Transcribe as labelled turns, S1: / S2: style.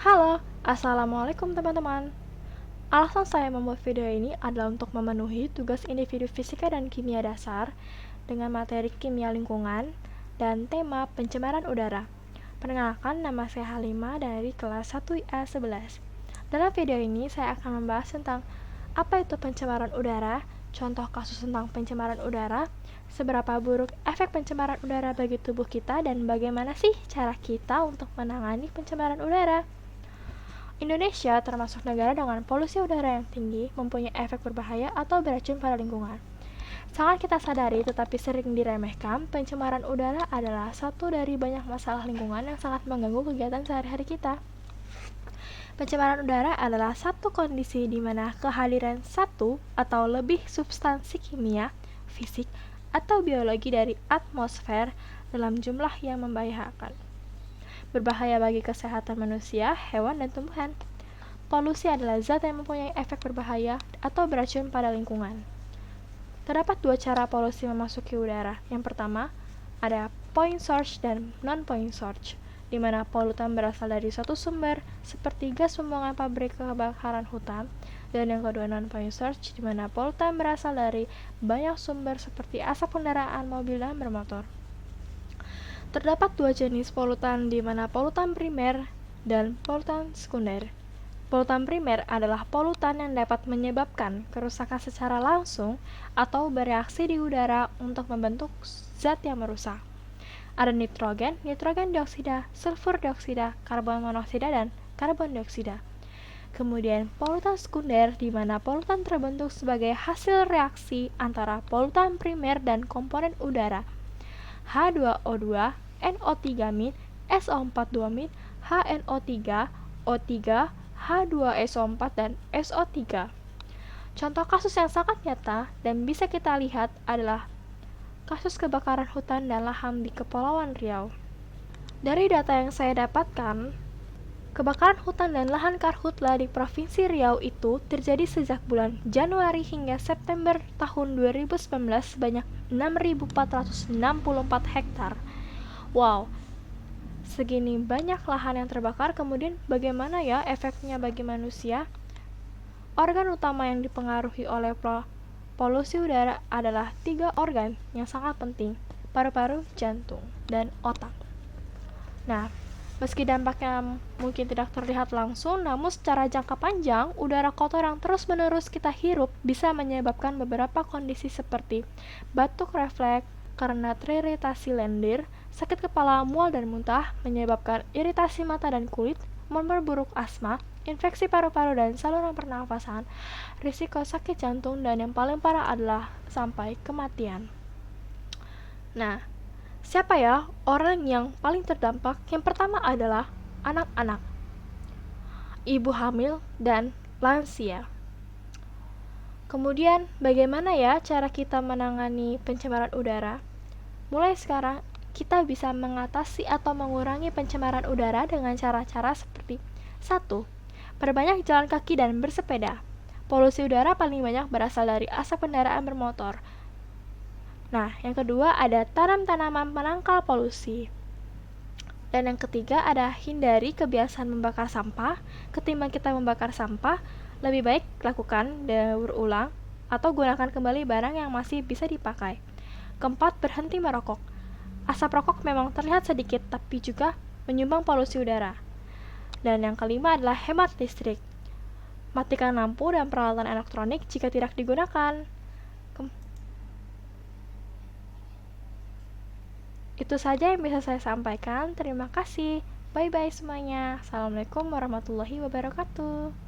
S1: Halo, Assalamualaikum teman-teman. Alasan saya membuat video ini adalah untuk memenuhi tugas individu fisika dan kimia dasar dengan materi kimia lingkungan dan tema pencemaran udara. Perkenalkan, nama saya Halimah dari kelas 1IA11. Dalam video ini saya akan membahas tentang apa itu pencemaran udara, contoh kasus tentang pencemaran udara, seberapa buruk efek pencemaran udara bagi tubuh kita, dan bagaimana sih cara kita untuk menangani pencemaran udara. Indonesia termasuk negara dengan polusi udara yang tinggi, mempunyai efek berbahaya atau beracun pada lingkungan. Sangat kita sadari tetapi sering diremehkan, pencemaran udara adalah satu dari banyak masalah lingkungan yang sangat mengganggu kegiatan sehari-hari kita. Pencemaran udara adalah satu kondisi di mana kehadiran satu atau lebih substansi kimia, fisik, atau biologi dari atmosfer dalam jumlah yang membahayakan. Berbahaya bagi kesehatan manusia, hewan, dan tumbuhan. Polusi adalah zat yang mempunyai efek berbahaya atau beracun pada lingkungan. Terdapat dua cara polusi memasuki udara. Yang pertama, ada point source dan non-point source, di mana polutan berasal dari suatu sumber, seperti gas pembuangan pabrik kebakaran hutan, dan yang kedua non-point source, di mana polutan berasal dari banyak sumber seperti asap kendaraan, mobil, dan bermotor. Terdapat dua jenis polutan, di mana polutan primer dan polutan sekunder. Polutan primer adalah polutan yang dapat menyebabkan kerusakan secara langsung atau bereaksi di udara untuk membentuk zat yang merusak. Ada nitrogen, nitrogen dioksida, sulfur dioksida, karbon monoksida, dan karbon dioksida. Kemudian polutan sekunder, di mana polutan terbentuk sebagai hasil reaksi antara polutan primer dan komponen udara. H2O2, NO3-, SO4-, HNO3, O3, H2SO4, dan SO3. Contoh kasus yang sangat nyata dan bisa kita lihat adalah kasus kebakaran hutan dan lahan di Kepulauan Riau. Dari data yang saya dapatkan, kebakaran hutan dan lahan karhutla di Provinsi Riau itu terjadi sejak bulan Januari hingga September tahun 2019 sebanyak 6.464 hektar. Wow, segini banyak lahan yang terbakar. Kemudian bagaimana ya efeknya bagi manusia? Organ utama yang dipengaruhi oleh polusi udara adalah 3 organ yang sangat penting: paru-paru, jantung, dan otak. Nah, meski dampaknya mungkin tidak terlihat langsung, namun secara jangka panjang, udara kotor yang terus-menerus kita hirup bisa menyebabkan beberapa kondisi seperti batuk refleks karena teriritasi lendir, sakit kepala, mual dan muntah, menyebabkan iritasi mata dan kulit, memperburuk asma, infeksi paru-paru dan saluran pernafasan, risiko sakit jantung, dan yang paling parah adalah sampai kematian. Nah, siapa ya orang yang paling terdampak? Yang pertama adalah anak-anak, ibu hamil, dan lansia. Kemudian, bagaimana ya cara kita menangani pencemaran udara? Mulai sekarang, kita bisa mengatasi atau mengurangi pencemaran udara dengan cara-cara seperti 1. Perbanyak jalan kaki dan bersepeda. Polusi udara paling banyak berasal dari asap kendaraan bermotor. Nah, yang kedua ada tanam tanaman penangkal polusi. Dan yang ketiga ada hindari kebiasaan membakar sampah. Ketimbang kita membakar sampah, lebih baik lakukan daur ulang atau gunakan kembali barang yang masih bisa dipakai. Keempat, berhenti merokok. Asap rokok memang terlihat sedikit, tapi juga menyumbang polusi udara. Dan yang kelima adalah hemat listrik. Matikan lampu dan peralatan elektronik jika tidak digunakan. Itu saja yang bisa saya sampaikan. Terima kasih. Bye-bye semuanya. Assalamualaikum warahmatullahi wabarakatuh.